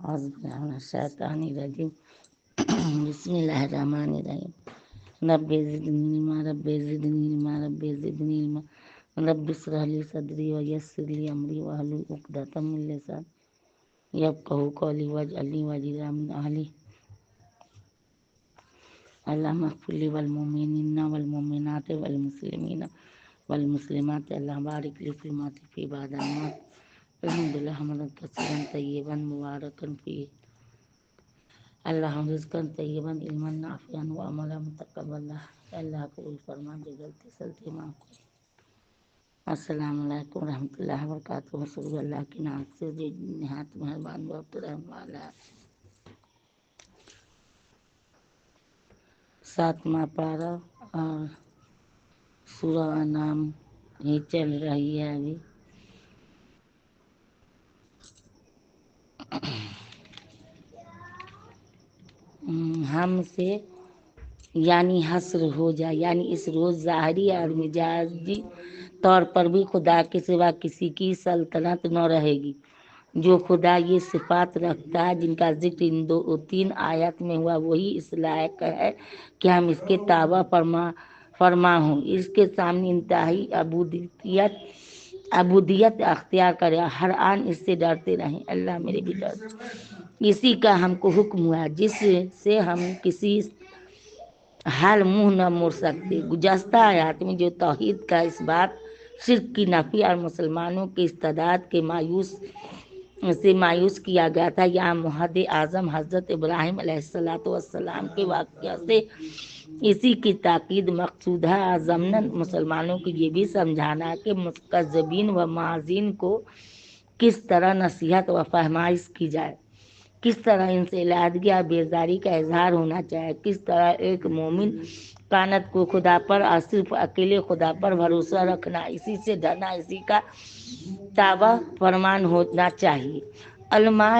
اعوذ باللہ من الشیطان الرجیم بسم اللہ الرحمن الرحیم رب زدنی علما رب زدنی علما رب زدنی علما رب اشرح لی صدری ویسر لی امری واحلل عقدۃ من لسانی یفقہوا قولی واجعل لی وزیرا من اہلی اللہم اغفر لی والمؤمنین والمؤمنات والمسلمین والمسلمات اللہم بارک لی فی ما فی بعد الموت الحمد للہ حمدا کثیرا طیبا مبارکا فیہ اللہم رزقا طیبا علما نافعا وعملا متقبلا۔ اللہ قبول فرما دے غلطی سلطی معاف کرے۔ السلام علیکم ورحمۃ اللہ وبرکاتہ۔ صلی اللہ کے نام سے جو نہایت مہربان بہت رحم والا۔ 7واں پارہ اور سورہ انعام ہی چل رہی ہے ابھی۔ ہم سے یعنی حسر ہو جائے، یعنی اس روز ظاہری اور مجازی طور پر بھی خدا کے سوا کسی کی سلطنت نہ رہے گی۔ جو خدا یہ صفات رکھتا ہے جن کا ذکر ان 2-3 آیات میں ہوا، وہی اس لائق ہے کہ ہم اس کے تابع فرما ہوں، اس کے سامنے انتہائی عبودیت اختیار کرے، ہر آن اس سے ڈرتے رہیں۔ اللہ میرے بھی ڈر، اسی کا ہم کو حکم ہوا جس سے ہم کسی حال منہ نہ موڑ سکتے۔ گزشتہ آیات میں جو توحید کا اس بات، شرک کی نفی اور مسلمانوں کے استعداد کے مایوس کیا گیا تھا، یہاں مہد اعظم حضرت ابراہیم علیہ السلام کے واقعہ سے اسی کی تاکید مقصود ہے، اور ضمناً مسلمانوں کو یہ بھی سمجھانا ہے کہ مکذبین و معاذین کو کس طرح نصیحت و فہمائش کی جائے، کس طرح ان سے علیحدگی اور بیزاری کا اظہار ہونا چاہیے، کس طرح ایک مومن کانت کو خدا پر اور صرف اکیلے خدا پر بھروسہ رکھنا، اسی سے ڈرنا، اسی کا تابع فرمان ہونا چاہیے۔ علماء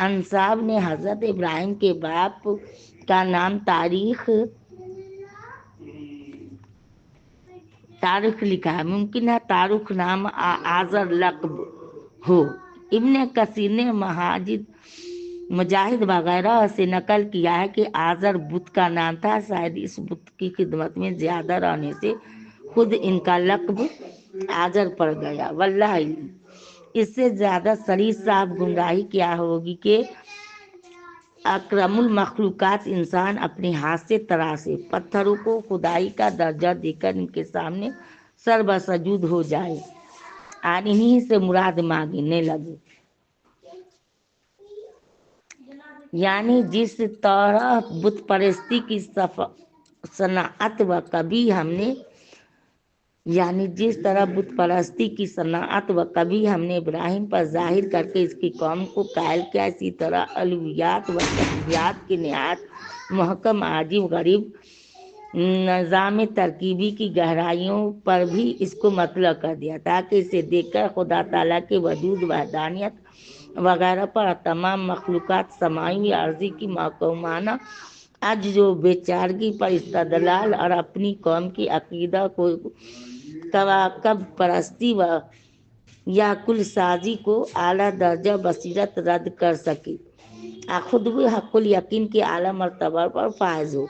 انصاب نے حضرت ابراہیم کے باپ کا نام تاریخ لکھا ہے، ممکن ہے تاریخ نام آزر لقب ہو۔ ابن کثیر نے مجاہد وغیرہ سے نقل کیا ہے کہ آزر بت کا نام تھا، شاید اس بت کی خدمت میں زیادہ رہنے سے خود ان کا لقب آزر پڑ گیا، واللہ علم۔ اس سے زیادہ صریح صاحب گمراہی کیا ہوگی کہ اکرم المخلوقات انسان اپنے ہاتھ سے تراشے پتھروں کو خدائی کا درجہ دے کر ان کے سامنے سر بسجود ہو جائے اور انہی سے مراد مانگنے لگے۔ یعنی جس طرح بت پرستی کی صنعت و کبھی ہم نے ابراہیم پر ظاہر کر کے اس کی قوم کو قائل کیا، اسی طرح الوہیات و تجلیات کی نہایت محکم عجیب غریب نظام ترکیبی کی گہرائیوں پر بھی اس کو مطلع کر دیا، تاکہ اسے دیکھ کر خدا تعالیٰ کے وجود، وحدانیت وغیرہ پر تمام مخلوقات سماوی عارضی کی محکمانہ عجز و بیچارگی پر استدلال اور اپنی قوم کی عقیدہ کو کواکب پرستی یا کل سازی کو اعلیٰ درجہ بصیرت رد کر سکے، خود بھی حق الیقین کے اعلیٰ مرتبہ پر فائز ہو۔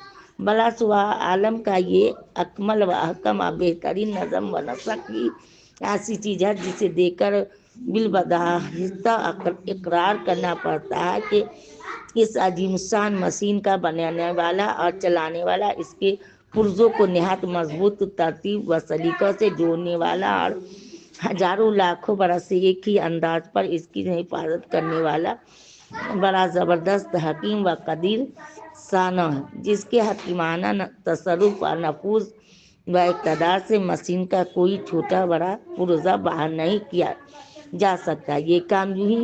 بلا شبہ عالم کا یہ اکمل و احکم و بہترین نظم و نسق ہی ایسی چیز ہے جسے دیکھ کر بالبداہہ اقرار کرنا پڑتا ہے کہ اس عظیم الشان مشین کا بنانے والا اور چلانے والا، اس کے پرزوں کو نہایت مضبوط ترتیب و سلیقہ سے جوڑنے والا اور ہزاروں لاکھوں برس سے ایک ہی انداز پر اس کی حفاظت کرنے والا بڑا زبردست حکیم و قدیر سانع ہے، جس کے حکیمانہ تصرف اور نفوذ و اقتدار سے مشین کا کوئی چھوٹا بڑا پرزہ باہر نہیں کیا جا سکتا۔ یہ کام یوں ہی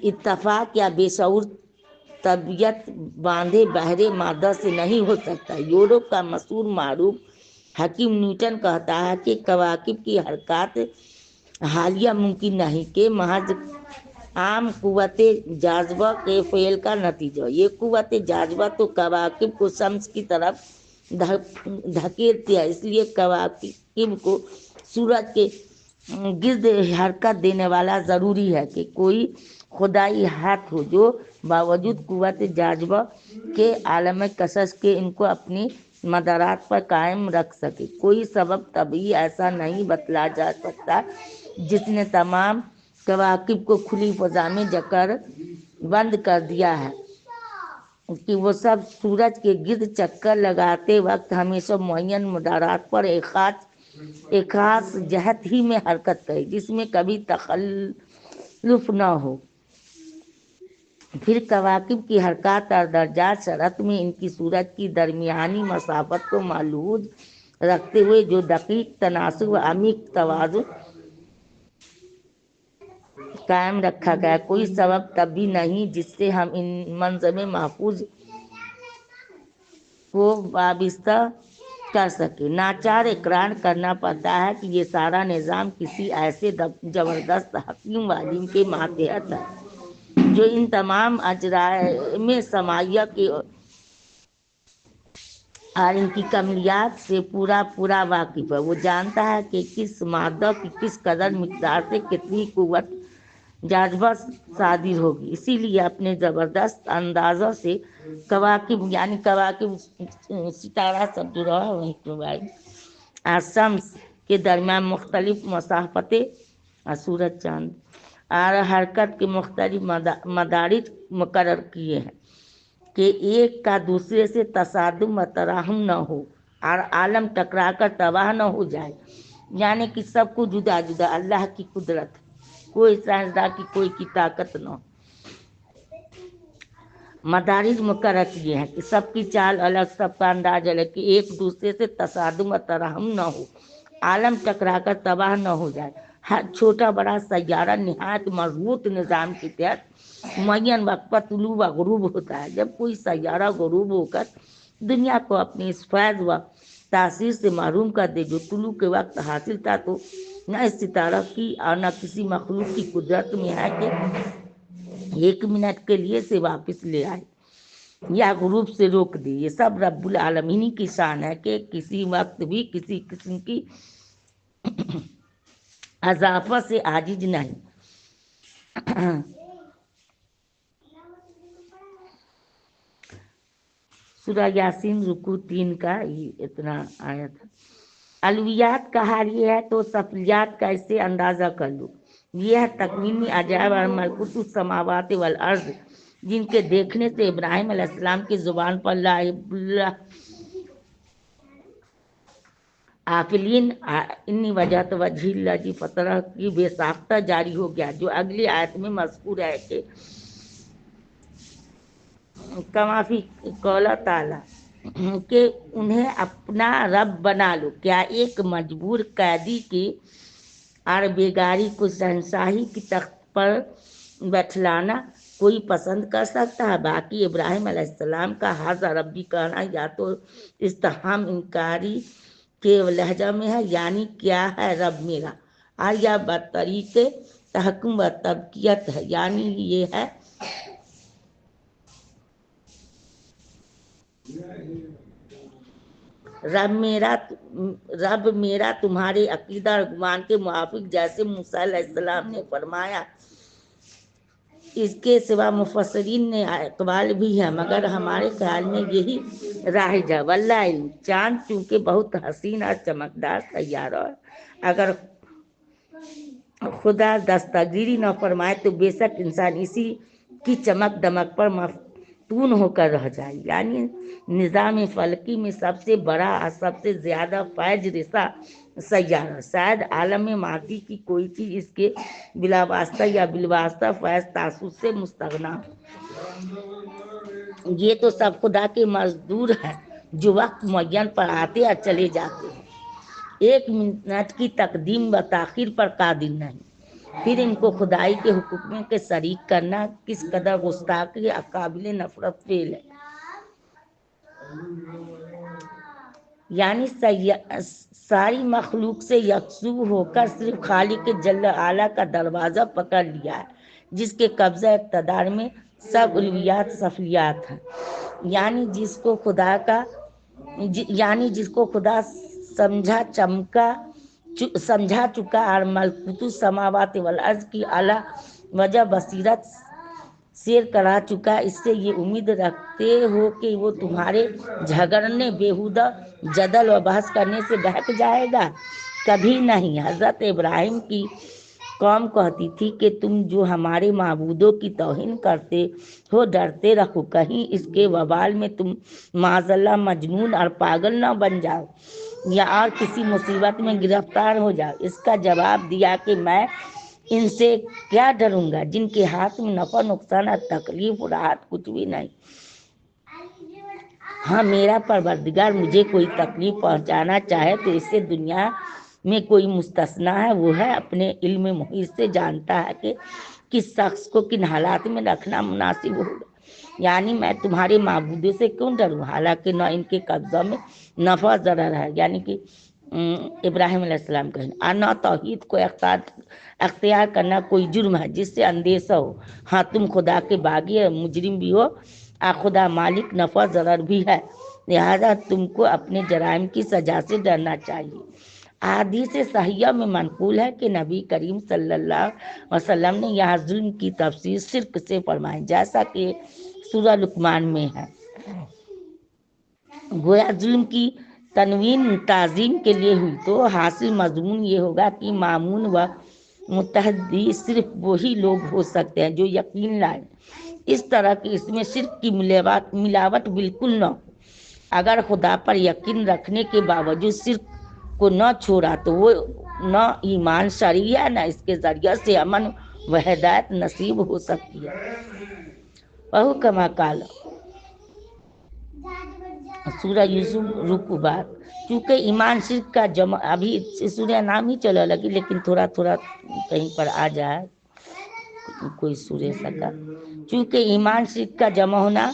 اتفاق یا بے شعور طبیعت باندھے بہرے مادہ سے نہیں ہو سکتا۔ یورپ کا مشہور معروف حکیم نیوٹن کہتا ہے کہ کواکب کی حرکات حالیہ ممکن نہیں کہ محض عام قوت جاذبہ کے فعل کا نتیجہ۔ یہ قوت جاذبہ تو کواکب کو شمس کی طرف دھکیلتی ہے، اس لیے کواکب کو سورج کے گرد حرکت دینے والا ضروری ہے کہ کوئی خدائی ہاتھ ہو جو باوجود قوت جاذبہ کے عالم کشش کے ان کو اپنی مدارات پر قائم رکھ سکے۔ کوئی سبب طبعی ایسا نہیں بتلا جا سکتا جس نے تمام کواکب کو کھلی فضا میں جا کر بند کر دیا ہے کہ وہ سب سورج کے گرد چکر لگاتے وقت ہمیشہ معین مدارات پر ایک خاص جہت ہی میں حرکت کرے جس میں کبھی تخلف نہ ہو۔ پھر کواکب کی حرکات اور درجات شرط میں ان کی سورج کی درمیانی مسافت کو ملحوظ رکھتے ہوئے جو دقیق تناسب و عمیق توازن قائم رکھا گیا، کوئی سبب طبعی نہیں جس سے ہم ان منظم محفوظ کو وابستہ کر سکے۔ ناچار اقرار کرنا پڑتا ہے کہ یہ سارا نظام کسی ایسے زبردست حکیم و علیم کے ماتحت ہے جو ان تمام اجرام سماعیہ کے اور ان کی کملیات سے پورا واقف ہے۔ وہ جانتا ہے کہ کس مادہ کی کس قدر مقدار سے کتنی قوت جاذبہ صادر ہوگی، اسی لیے اپنے زبردست اندازوں سے کواکب یعنی کواکب ستارہ سب جو رہا وہیں تو بھائی اور شمس کے درمیان مختلف مسافتیں اور سورج چاند اور حرکت کے مختلف مدارج مقرر کیے ہیں کہ ایک کا دوسرے سے تصادم و تراہم نہ ہو اور عالم ٹکرا کر تباہ نہ ہو جائے، یعنی کہ سب کو جدا جدا اللہ کی قدرت، کوئی سائنسداں کی کوئی کی طاقت نہ ہو۔ مدارج مقرر کیے ہیں کہ سب کی چال الگ، سب کا انداز الگ، کہ ایک دوسرے سے تصادم و تراہم نہ ہو، عالم ٹکرا کر تباہ نہ ہو جائے۔ ہر چھوٹا بڑا سیارہ نہایت مضبوط نظام کے تحت معین وقت پر طلوع و غروب ہوتا ہے۔ جب کوئی سیارہ غروب ہو کر دنیا کو اپنی اس فیض و تاثیر سے محروم کر دے جو طلوع کے وقت حاصل تھا، تو نہ اس ستارہ کی اور نہ کسی مخلوق کی قدرت میں ہے کہ ایک منٹ کے لیے سے واپس لے آئے یا غروب سے روک دے۔ یہ سب رب العالمین کی شان ہے کہ کسی وقت بھی کسی قسم کی اضافہ سے عاجز نہیں۔ سورہ یاسین رکوع 3 کا اتنا آیا تھا۔ الویات کا حال یہ ہے تو سفلیات کا اس سے اندازہ کر لو۔ یہ ہے تکوینی عجائب اور ملکوت السماوات والارض جن کے دیکھنے سے ابراہیم علیہ السلام کی زبان پر لا آفلین انی وجہت وجہ اللہ فطرہ کی بے ساختہ جاری ہو گیا، جو اگلی آیت میں مذکور ہے کہ کما فی قول تعالی کہ انہیں اپنا رب بنا لو۔ کیا ایک مجبور قیدی کی اور بیگاری کو شہنشاہی کی تخت پر بیٹھلانا کوئی پسند کر سکتا ہے؟ باقی ابراہیم علیہ السلام کا ھذا ربی کہنا یا تو استفہام انکاری کے لہجہ میں ہے، یعنی کیا ہے رب میرا، اور یا بطریق تحکم و تبکیت ہے، یعنی یہ ہے رب میرا تمہارے عقیدہ اور گمان کے موافق، جیسے موسیٰ علیہ السلام نے فرمایا۔ اس کے سوا مفسرین نے اقوال بھی ہے، مگر ہمارے خیال میں یہی راجح ہے۔ واللہ علم، چاند چونکہ بہت حسین اور چمکدار سیارہ ہے، اگر خدا دستگیری نہ فرمائے تو بے شک انسان اسی کی چمک دمک پر مفتون ہو کر رہ جائے۔ یعنی نظام فلکی میں سب سے بڑا اور سب سے زیادہ فیض رساں سیارہ، شاید عالم مادی کی کوئی چیز اس کے بلا واسطہ یا بالواسطہ فیض تاثر سے مستغنی ہو۔ یہ تو سب خدا کے مزدور ہیں جو وقت معین پر آتے اور چلے جاتے ہیں، ایک منٹ کی تقدیم و تاخیر پر قادر نہیں۔ پھر ان کو خدائی کے حکم کے شریک کرنا کس قدر گستاخی اور قابل نفرت فعل ہے۔ یعنی ساری مخلوق سے یکسو ہو کر صرف خالق جل اعلیٰ کا دروازہ پکڑ لیا ہے، جس کے قبضہ اقتدار میں سب الویات سفلیات ہیں۔ یعنی جس کو خدا سمجھا چمکا سمجھا چکا اور ملکوت السماوات والارض کی اعلیٰ وجہ بصیرت سیر کرا چکا، اس سے یہ امید رکھتے ہو کہ وہ تمہارے جھگڑنے، بیہودہ جدل و بحث کرنے سے بہک جائے گا؟ کبھی نہیں۔ حضرت ابراہیم کی قوم کہتی تھی کہ تم جو ہمارے معبودوں کی توہین کرتے ہو ڈرتے رہو، کہیں اس کے وبال میں تم معاذ اللہ مجنون اور پاگل نہ بن جاؤ یا اور کسی مصیبت میں گرفتار ہو جاؤ۔ اس کا جواب دیا کہ میں ان سے کیا ڈروں گا جن کے ہاتھ میں نفع نقصان اور تکلیف و راحت کچھ بھی نہیں۔ ہاں، میرا پروردگار مجھے کوئی تکلیف پہنچانا چاہے تو اس سے دنیا میں کوئی مستثنا ہے؟ وہ ہے اپنے علم محیط سے جانتا ہے کہ کس شخص کو کن حالات میں رکھنا مناسب ہوگا۔ یعنی میں تمہارے معبودوں سے کیوں ڈروں، حالانکہ نہ ان کے قبضہ میں نفع ضرر ہے، یعنی کہ ابراہیم علیہ السلام کہیں، اور نہ توحید کو اختیار کرنا کوئی جرم ہے جس سے اندیشہ ہو۔ ہاں، تم خدا کے باغی اور مجرم بھی ہو اور خدا مالک نفع ضرر بھی ہے، لہذا تم کو اپنے جرائم کی سزا سے ڈرنا چاہیے۔ احادیث صحیحہ میں منقول ہے کہ نبی کریم صلی اللہ علیہ وسلم نے یہاں ظلم کی تفسیر شرک سے فرمائی، جیسا کہ سورہ لقمان میں ہے۔ گویا ظلم کی تنوین تعظیم کے لیے ہوئی تو حاصل مضمون یہ ہوگا کہ مامون و متحدی صرف وہی لوگ ہو سکتے ہیں جو یقین لائیں، اس طرح کہ اس میں شرک کی ملاوٹ بالکل نہ ہو۔ اگر خدا پر یقین رکھنے کے باوجود شرک کو نہ چھوڑا تو وہ نہ ایمان شرعی ہے، نہ اس کے ذریعہ سے امن و ہدایت نصیب ہو سکتی ہے۔ وہو کما قال سورہ یوسف رکو بات، چونکہ ایمان شرک کا جمع، ابھی سورہ نام ہی چلا لگی لیکن تھوڑا تھوڑا کہیں پر آ جائے کوئی سورہ سکا، چونکہ ایمان شرک کا جمع ہونا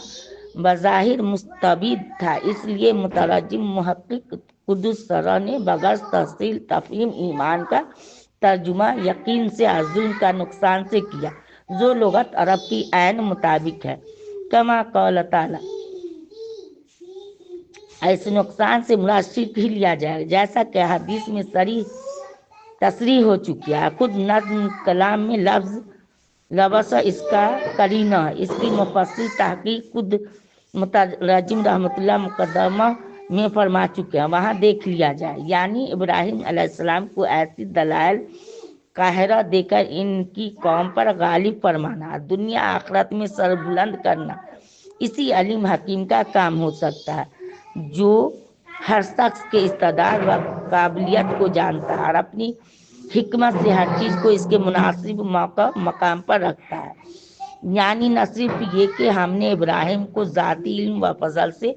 بظاہر مستبید تھا، اس لیے مترجم محقق قدس سرا نے بغیر تفصیل تفہیم ایمان کا ترجمہ یقین سے اور ظلم کا نقصان سے کیا، جو لغت عرب کی عین مطابق ہے۔ کما قال تعالی، ایسے نقصان سے مراد شرک ہی لیا جائے گا، جیسا کہ حدیث میں تصریح ہو چکی ہے۔ خود نظم کلام میں لفظ لبس اس کا قرینہ ہے، اس کی مفصل تحقیق خود مترجم رحمۃ اللہ مقدمہ میں فرما چکے ہیں، وہاں دیکھ لیا جائے۔ یعنی ابراہیم علیہ السلام کو ایسی دلائل قاہرہ دے کر ان کی قوم پر غالب فرمانا، دنیا آخرت میں سر بلند کرنا، اسی علیم حکیم کا کام ہو سکتا ہے جو ہر شخص کے استعداد و قابلیت کو جانتا ہے اور اپنی حکمت سے ہر چیز کو اس کے مناسب موقع مقام پر رکھتا ہے۔ یعنی نہ صرف یہ کہ ہم نے ابراہیم کو ذاتی علم و فضل سے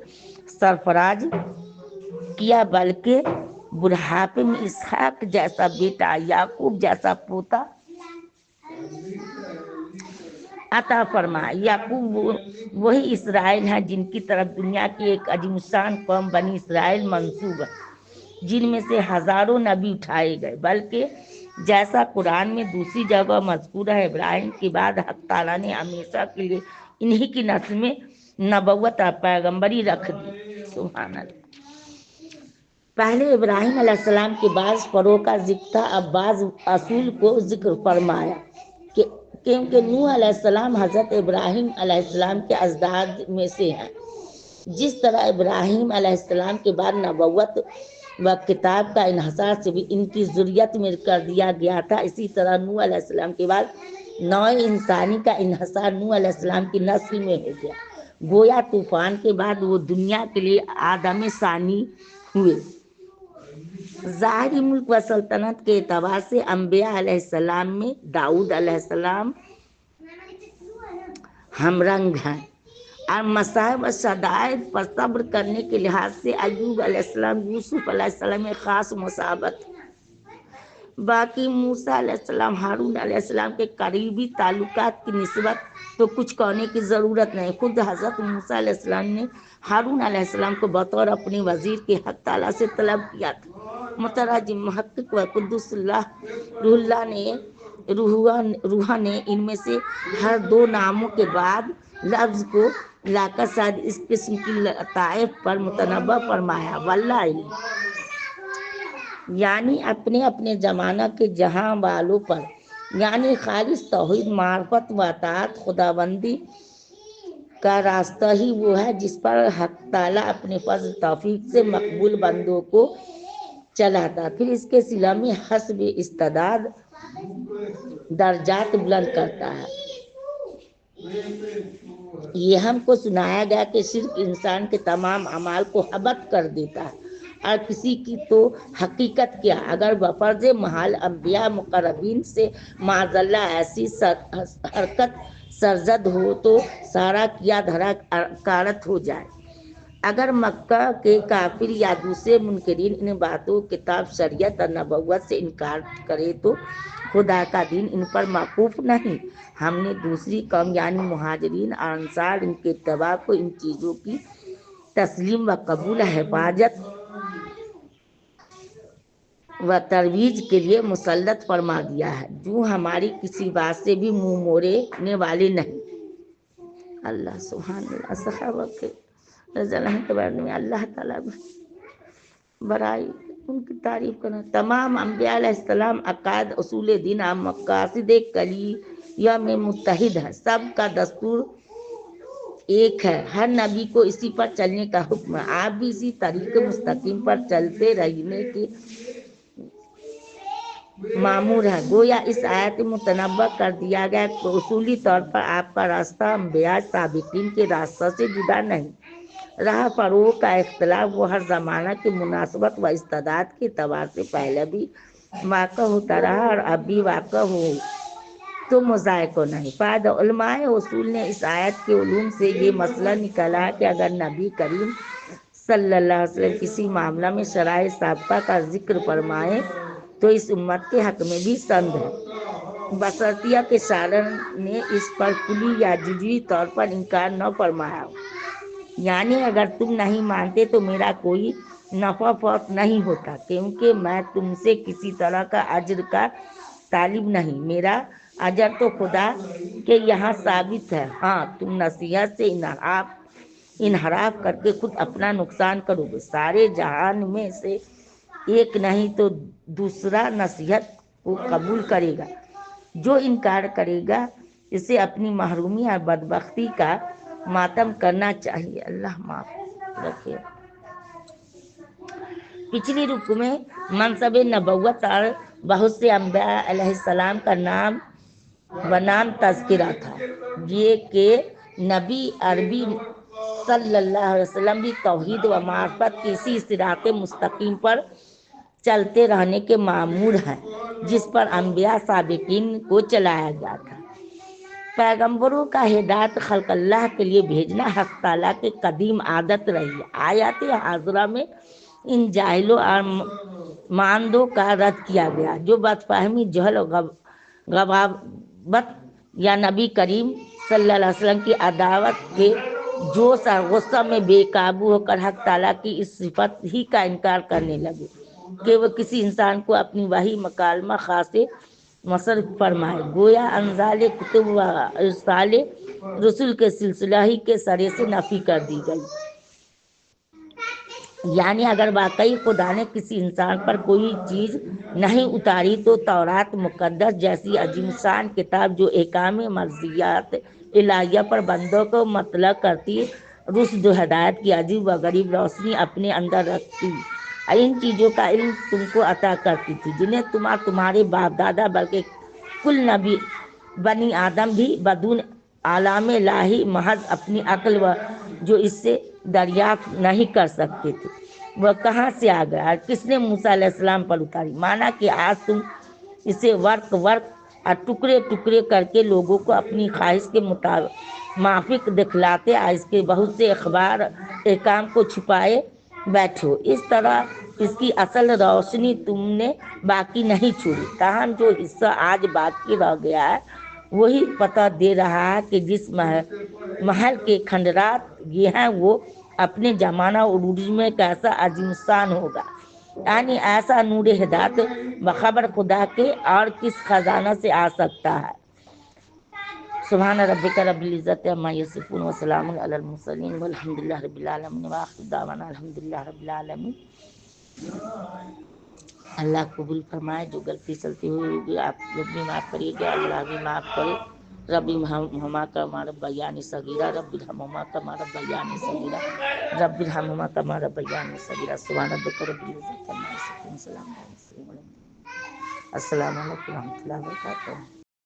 سرفراز کیا، بلکہ بڑھاپے میں اسحاق جیسا بیٹا، یعقوب جیسا پوتا عطا فرمایا۔ یعقوب وہی اسرائیل ہیں جن کی طرف دنیا کی ایک عظیم الشان قوم بنی اسرائیل منسوب ہے، جن میں سے ہزاروں نبی اٹھائے گئے، بلکہ جیسا قرآن میں دوسری جگہ مذکور ہے، ابراہیم کے بعد حق تعالیٰ نے ہمیشہ کے لیے انہی کی نسل میں نبوت اور پیغمبری رکھ دی۔ سبحان اللہ۔ پہلے ابراہیم علیہ السلام کے بعض فروع کا ذکر تھا، اب بعض اصول کو ذکر فرمایا، کیونکہ نوح علیہ السلام حضرت ابراہیم علیہ السلام کے اجداد میں سے ہیں۔ جس طرح ابراہیم علیہ السلام کے بعد نبوت و کتاب کا انحصار سے بھی ان کی ذریت میں کر دیا گیا تھا، اسی طرح نوح علیہ السلام کے بعد نوع انسانی کا انحصار نوح علیہ السلام کی نسل میں ہو گیا۔ گویا طوفان کے بعد وہ دنیا کے لیے آدم ثانی ہوئے۔ ظاہری ملک و سلطنت کے اعتبار سے انبیاء علیہ السلام میں داؤد علیہ السلام ہم رنگ ہیں، اور مصائب و شدائد پر صبر کرنے کے لحاظ سے ایوب علیہ السلام، یوسف علیہ السلام میں خاص مسابقت۔ باقی موسیٰ علیہ السلام، ہارون علیہ السلام کے قریبی تعلقات کی نسبت تو کچھ کہنے کی ضرورت نہیں۔ خود حضرت موسیٰ علیہ السلام نے ہارون علیہ السلام کو بطور اپنے وزیر کے حق تعالیٰ سے طلب کیا تھا۔ مترجم محقق و قدس روح نے ان میں سے ہر دو ناموں کے بعد لفظ کو لا کر شاید اس قسم کی لطائف پر متنبہ فرمایا۔ واللہ علم۔ یعنی اپنے اپنے زمانہ کے جہاں والوں پر، یعنی خالص توحید، معرفت و اطاعت، خدا بندی کا راستہ ہی وہ ہے جس پر حق تعالیٰ اپنے فضل توفیق سے مقبول بندوں کو چلاتا، پھر اس کے صلہ میں حسب استعداد درجات بلند کرتا ہے۔ یہ ہم کو سنایا گیا کہ شرک انسان کے تمام اعمال کو حبط کر دیتا ہے، اور کسی کی تو حقیقت کیا، اگر بفرض محال انبیاء مقربین سے معاذ اللہ ایسی حرکت سرزد ہو تو سارا کیا دھرا کارت ہو جائے۔ اگر مکہ کے کافر یا دوسرے منکرین ان باتوں، کتاب، شریعت اور نبوت سے انکار کرے تو خدا کا دین ان پر موقوف نہیں۔ ہم نے دوسری قوم یعنی مہاجرین اور انصار ان کے اتباع کو ان چیزوں کی تسلیم و قبول، حفاظت و ترویج کے لیے مسلط فرما دیا ہے، جو ہماری کسی بات سے بھی منہ موڑنے والے نہیں۔ اللہ سبحان اللہ، صحابہ کے رضی اللہ کے بارے میں اللہ تعالیٰ برائی ان کی تعریف کرنا۔ تمام انبیاء علیہ السلام عقائد، اصول دین اور مقاصد کلیہ میں متحد ہے، سب کا دستور ایک ہے، ہر نبی کو اسی پر چلنے کا حکم ہے۔ آپ بھی اسی طریق مستقیم پر چلتے رہنے کے مامور ہے۔ گویا اس آیت متنبہ کر دیا گیا کہ اصولی طور پر آپ کا راستہ انبیاء سابقین کے راستہ سے جدا نہیں۔ راہ فروغ کا اختلاف وہ ہر زمانہ کی مناسبت و استعداد کے اعتبار سے پہلے بھی واقع ہوتا رہا اور اب بھی واقع ہو تو مذائقہ نہیں۔ فائدہ، علماء اصول نے اس آیت کے علوم سے یہ مسئلہ نکالا کہ اگر نبی کریم صلی اللہ علیہ وسلم کسی معاملہ میں شرائع سابقہ کا ذکر فرمائے تو اس امت کے حق میں بھی سند ہے، بشرطیہ کہ شارع نے اس پر کلی یا جزوی طور پر انکار نہ فرمایا ہو۔ یعنی اگر تم نہیں مانتے تو میرا کوئی نفع فوت نہیں ہوتا، کیونکہ میں تم سے کسی طرح کا اجر کا طالب نہیں، میرا اجر تو خدا کے یہاں ثابت ہے۔ ہاں، تم نصیحت سے انحراف کر کے خود اپنا نقصان کرو گے۔ سارے جہان میں سے ایک نہیں تو دوسرا نصیحت کو قبول کرے گا، جو انکار کرے گا اسے اپنی محرومی اور بدبختی کا ماتم کرنا چاہیے۔ اللہ معاف رکھے۔ پچھلی رکو میں منصب نبوت اور بہت سے انبیاء علیہ السلام کا نام تذکرہ تھا، یہ کہ نبی عربی صلی اللہ علیہ وسلم بھی توحید و معرفت کی اسی صراط مستقیم پر چلتے رہنے کے مامور ہیں جس پر انبیاء سابقین کو چلایا گیا تھا۔ پیغمبروں کا ہدایت خلق اللہ کے لیے بھیجنا حق تعالیٰ کی قدیم عادت رہی ہے۔ آیات حاضرہ میں ان جاہلوں اور ماندوں کا رد کیا گیا جو بد فہمی، جہل و غباوت یا نبی کریم صلی اللہ علیہ وسلم کی عداوت کے جوش اور غصہ میں بے قابو ہو کر حق تعالیٰ کی اس صفت ہی کا انکار کرنے لگے کہ وہ کسی انسان کو اپنی وحی مکالمہ خاص مصرف فرمائے، گویا انزال کتب و ارسال رسول کے سلسلہ ہی کے سرے سے نفی کر دی گئی۔ یعنی اگر واقعی خدا نے کسی انسان پر کوئی چیز نہیں اتاری تو تورات مقدس جیسی عظیم شان کتاب جو احکام مرضیات الہیہ پر بندوں کو مطلع کرتی، رشد و ہدایت کی عجیب و غریب روشنی اپنے اندر رکھتی، ان چیزوں کا علم تم کو عطا کرتی تھی جنہیں تمہارے باپ دادا بلکہ کل نبی بنی آدم بھی بدون علام الہی محض اپنی عقل و جو اس سے دریافت نہیں کر سکتے تھے، وہ کہاں سے آ گیا اور کس نے موسیٰ علیہ السلام پر اتاری؟ مانا کہ آج تم اسے ورق اور ٹکڑے ٹکڑے کر کے لوگوں کو اپنی خواہش کے موافق دکھلاتے اور اس کے بہت سے اخبار احکام کو چھپائے بیٹھے ہو۔ اس طرح اس کی اصل روشنی تم نے باقی نہیں چھوڑی، تاہم جو حصہ آج باقی رہ گیا ہے وہی پتہ دے رہا ہے کہ جس محل کے کھنڈرات یہ ہیں وہ اپنے زمانہ عروج میں کیسا عظیم شان ہوگا، یعنی ایسا نور ہدایت بخبر خدا کے اور کس خزانہ سے آ سکتا ہے۔ سبحان ربک رب العزت عما یصفون وسلام علی المرسلین والحمد للہ رب العالمین وآخر دعوانا الحمد للہ رب العالمین۔ اللہ قبول فرمائے، جو غلطی سلطی ہوئی ہوگی آپ لوگ بھی معاف کریے گا، اللہ بھی معاف کرے۔ رب ارحمہما کما ربیانی صغیرا، رب ارحمہما کما ربیانی صغیرا، رب ارحمہما کما ربیانی صغیرا۔ سبحان ربک رب العزۃ عما یصفون، سلام علی المرسلین، السلام علیکم و رحمۃ اللہ وبرکاتہ۔